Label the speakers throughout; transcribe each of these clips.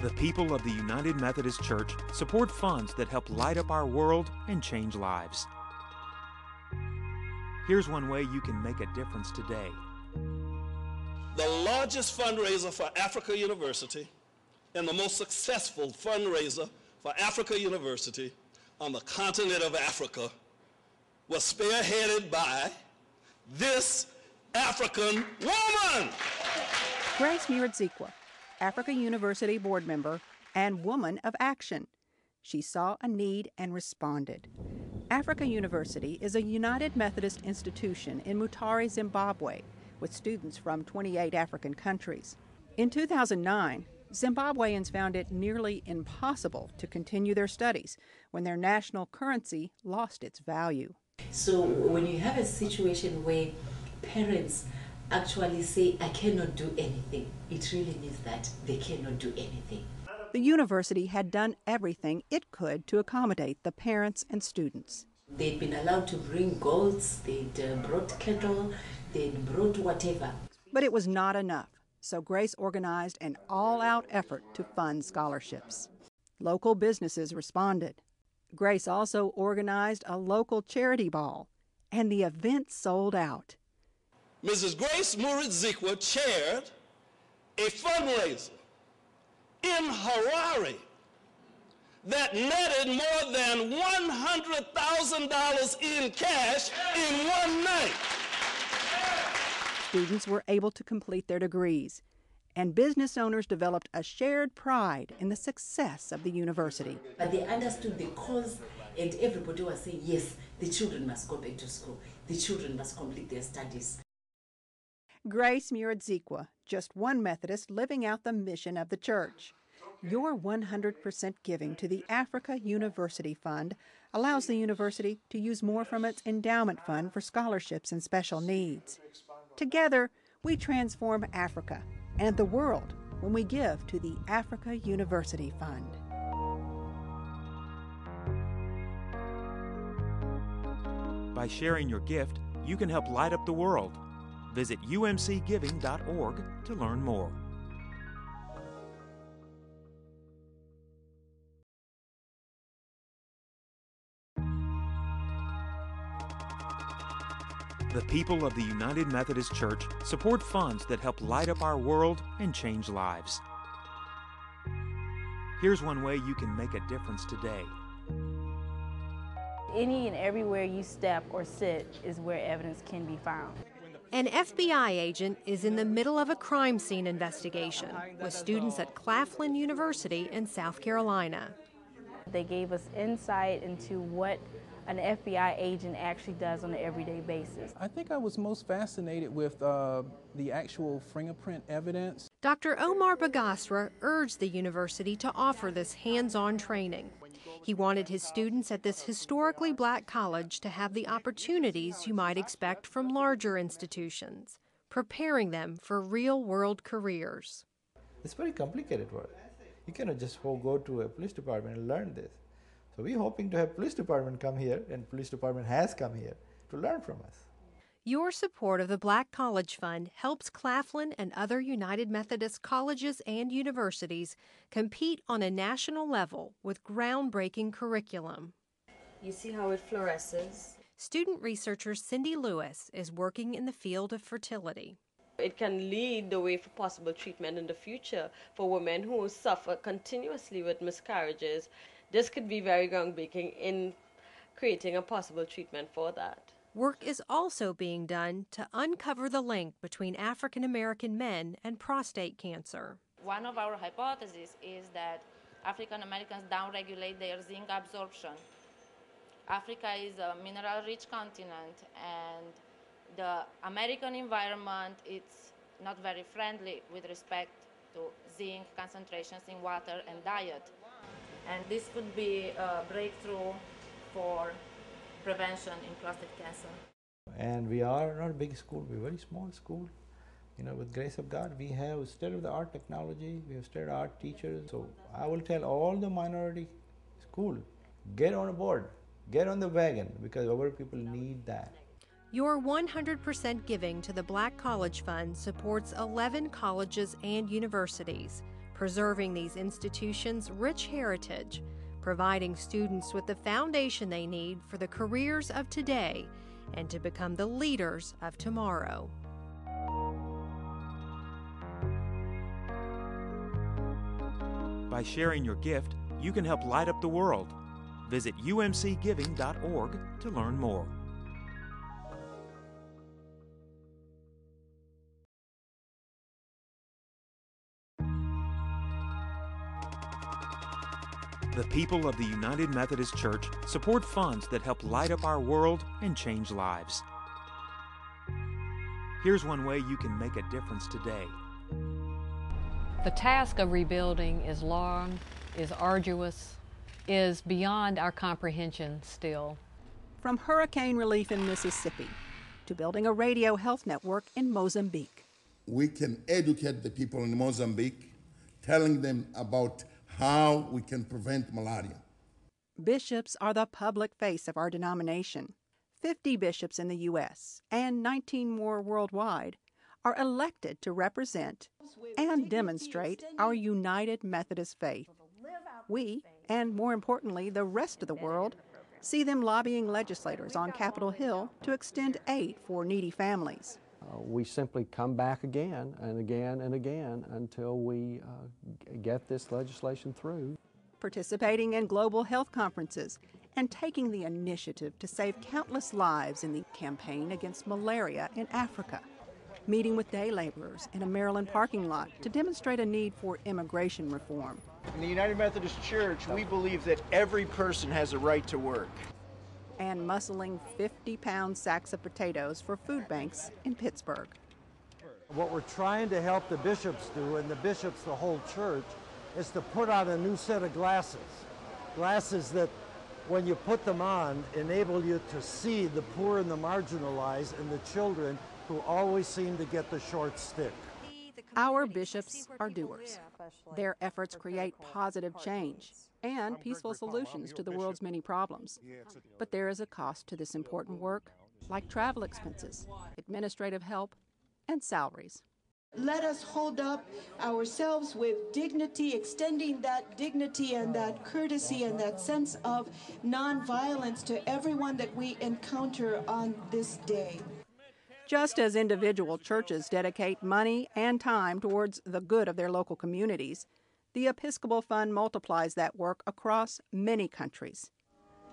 Speaker 1: The people of the United Methodist Church support funds that help light up our world and change lives. Here's one way you can make a difference today.
Speaker 2: The largest fundraiser for Africa University and the most successful fundraiser for Africa University on the continent of Africa was spearheaded by this African woman.
Speaker 3: Grace Muirzikwa, Africa University board member and woman of action. She saw a need and responded. Africa University is a United Methodist institution in Mutare, Zimbabwe, with students from 28 African countries. In 2009, Zimbabweans found it nearly impossible to continue their studies when their national currency lost its value.
Speaker 4: So when you have a situation where parents actually say, I cannot do anything, it really means that they cannot do anything.
Speaker 3: The university had done everything it could to accommodate the parents and students.
Speaker 4: They'd been allowed to bring goats, they'd brought cattle, they'd brought whatever.
Speaker 3: But it was not enough, so Grace organized an all-out effort to fund scholarships. Local businesses responded. Grace also organized a local charity ball, and the event sold out.
Speaker 2: Mrs. Grace Muirzikwa chaired a fundraiser in Harare that netted more than $100,000 in cash in one night.
Speaker 3: Students were able to complete their degrees, and business owners developed a shared pride in the success of the university.
Speaker 4: But they understood the cause, and everybody was saying, yes, the children must go back to school. The children must complete their studies.
Speaker 3: Grace Muirzikwa, just one Methodist living out the mission of the church. Your 100% giving to the Africa University Fund allows the university to use more from its endowment fund for scholarships and special needs. Together, we transform Africa and the world when we give to the Africa University Fund.
Speaker 1: By sharing your gift, you can help light up the world. Visit umcgiving.org to learn more. The people of the United Methodist Church support funds that help light up our world and change lives. Here's one way you can make a difference today.
Speaker 5: Any and everywhere you step or sit is where evidence can be found.
Speaker 6: An FBI agent is in the middle of a crime scene investigation with students at Claflin University in South Carolina.
Speaker 5: They gave us insight into what an FBI agent actually does on an everyday basis.
Speaker 7: I think I was most fascinated with the actual fingerprint evidence.
Speaker 6: Dr. Omar Bagasra urged the university to offer this hands-on training. He wanted his students at this historically black college to have the opportunities you might expect from larger institutions, preparing them for real-world careers.
Speaker 8: It's very complicated work. You cannot just go to a police department and learn this. So we're hoping to have police department come here, and police department has come here to learn from us.
Speaker 6: Your support of the Black College Fund helps Claflin and other United Methodist colleges and universities compete on a national level with groundbreaking curriculum.
Speaker 9: You see how it fluoresces?
Speaker 6: Student researcher Cindy Lewis is working in the field of fertility.
Speaker 9: It can lead the way for possible treatment in the future for women who suffer continuously with miscarriages. This could be very groundbreaking in creating a possible treatment for that.
Speaker 6: Work is also being done to uncover the link between African American men and prostate cancer.
Speaker 10: One of our hypotheses is that African Americans downregulate their zinc absorption. Africa is a mineral-rich continent, and the American environment is not very friendly with respect to zinc concentrations in water and diet. And this could be a breakthrough for prevention in prostate cancer.
Speaker 8: And we are not a big school, we're a very small school. You know, with grace of God, we have state-of-the-art technology, we have state-of-the-art teachers. So I will tell all the minority schools, get on board, get on the wagon, because our people need that.
Speaker 6: Your 100% giving to the Black College Fund supports 11 colleges and universities, preserving these institutions' rich heritage, providing students with the foundation they need for the careers of today and to become the leaders of tomorrow.
Speaker 1: By sharing your gift, you can help light up the world. Visit umcgiving.org to learn more. The people of the United Methodist Church support funds that help light up our world and change lives. Here's one way you can make a difference today.
Speaker 11: The task of rebuilding is long, is arduous, is beyond our comprehension still.
Speaker 3: From hurricane relief in Mississippi to building a radio health network in Mozambique.
Speaker 12: We can educate the people in Mozambique, telling them about how we can prevent malaria.
Speaker 3: Bishops are the public face of our denomination. 50 bishops in the U.S. and 19 more worldwide are elected to represent and demonstrate our United Methodist faith. We, and more importantly, the rest of the world, see them lobbying legislators on Capitol Hill to extend aid for needy families.
Speaker 13: We simply come back again and again and again until we get this legislation through.
Speaker 3: Participating in global health conferences and taking the initiative to save countless lives in the campaign against malaria in Africa. Meeting with day laborers in a Maryland parking lot to demonstrate a need for immigration reform.
Speaker 14: In the United Methodist Church, we believe that every person has a right to work.
Speaker 3: And muscling 50-pound sacks of potatoes for food banks in Pittsburgh.
Speaker 15: What we're trying to help the bishops do, and the bishops, the whole church, is to put out a new set of glasses. Glasses that, when you put them on, enable you to see the poor and the marginalized and the children who always seem to get the short stick.
Speaker 3: Our bishops are doers. Their efforts create positive change and peaceful solutions to the world's many problems. But there is a cost to this important work, like travel expenses, administrative help, and salaries.
Speaker 16: Let us hold up ourselves with dignity, extending that dignity and that courtesy and that sense of nonviolence to everyone that we encounter on this day.
Speaker 3: Just as individual churches dedicate money and time towards the good of their local communities, the Episcopal Fund multiplies that work across many countries.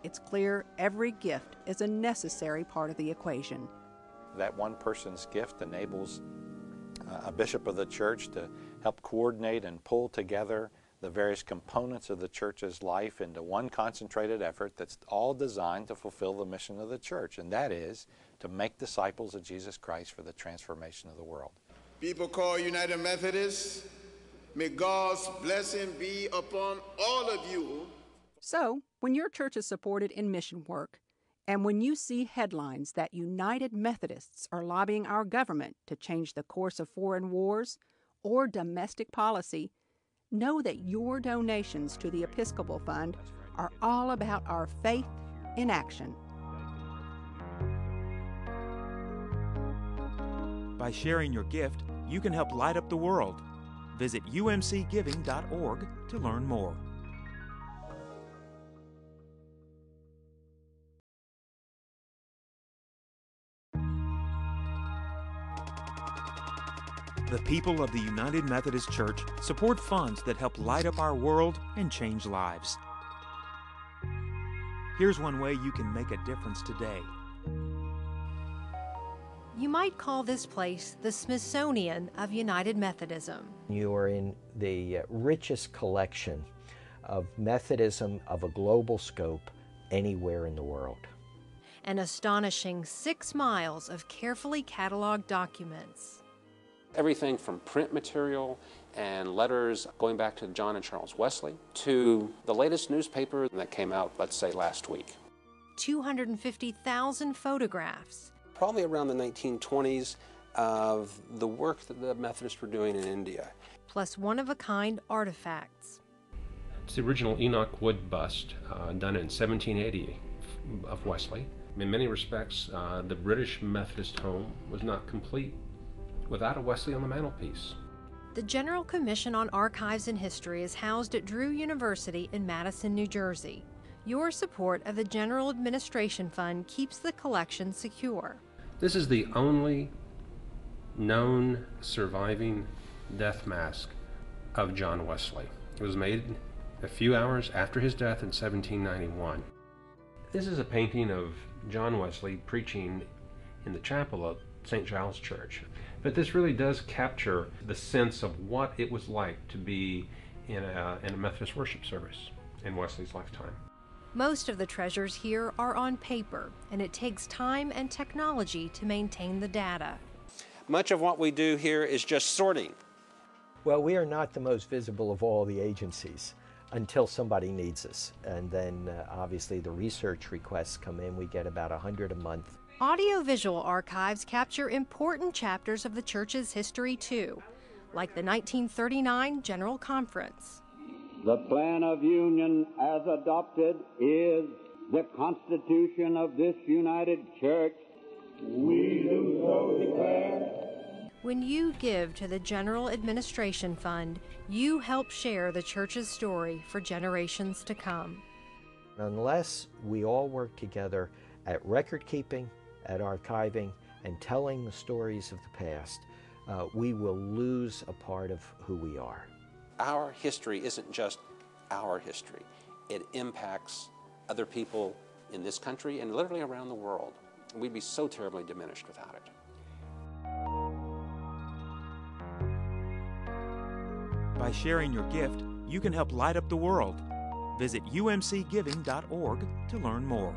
Speaker 3: It's clear every gift is a necessary part of the equation.
Speaker 17: That one person's gift enables a bishop of the church to help coordinate and pull together the various components of the church's life into one concentrated effort that's all designed to fulfill the mission of the church, and that is to make disciples of Jesus Christ for the transformation of the world.
Speaker 12: People call United Methodist. May God's blessing be upon all of you.
Speaker 3: So, when your church is supported in mission work, and when you see headlines that United Methodists are lobbying our government to change the course of foreign wars or domestic policy, know that your donations to the Episcopal Fund are all about our faith in action.
Speaker 1: By sharing your gift, you can help light up the world. Visit umcgiving.org to learn more. The people of the United Methodist Church support funds that help light up our world and change lives. Here's one way you can make a difference today.
Speaker 6: You might call this place the Smithsonian of United Methodism.
Speaker 18: You are in the richest collection of Methodism of a global scope anywhere in the world.
Speaker 6: An astonishing 6 miles of carefully cataloged documents.
Speaker 19: Everything from print material and letters going back to John and Charles Wesley to the latest newspaper that came out, let's say, last week.
Speaker 6: 250,000 photographs.
Speaker 19: Probably around the 1920s of the work that the Methodists were doing in India.
Speaker 6: Plus one-of-a-kind artifacts.
Speaker 20: It's the original Enoch Wood bust done in 1780 of Wesley. In many respects, the British Methodist home was not complete without a Wesley on the mantelpiece.
Speaker 6: The General Commission on Archives and History is housed at Drew University in Madison, New Jersey. Your support of the General Administration Fund keeps the collection secure.
Speaker 20: This is the only known surviving death mask of John Wesley. It was made a few hours after his death in 1791. This is a painting of John Wesley preaching in the chapel of St. Giles Church. But this really does capture the sense of what it was like to be in a Methodist worship service in Wesley's lifetime.
Speaker 6: Most of the treasures here are on paper, and it takes time and technology to maintain the data.
Speaker 21: Much of what we do here is just sorting.
Speaker 18: Well, we are not the most visible of all the agencies until somebody needs us. And then obviously the research requests come in. We get about 100 a month.
Speaker 6: Audiovisual archives capture important chapters of the church's history too, like the 1939 General Conference.
Speaker 22: The plan of union as adopted is the Constitution of this United Church. We do so declare.
Speaker 6: When you give to the General Administration Fund, you help share the church's story for generations to come.
Speaker 18: Unless we all work together at record keeping, at archiving, and telling the stories of the past, we will lose a part of who we are.
Speaker 19: Our history isn't just our history. It impacts other people in this country and literally around the world. We'd be so terribly diminished without it.
Speaker 1: By sharing your gift, you can help light up the world. Visit umcgiving.org to learn more.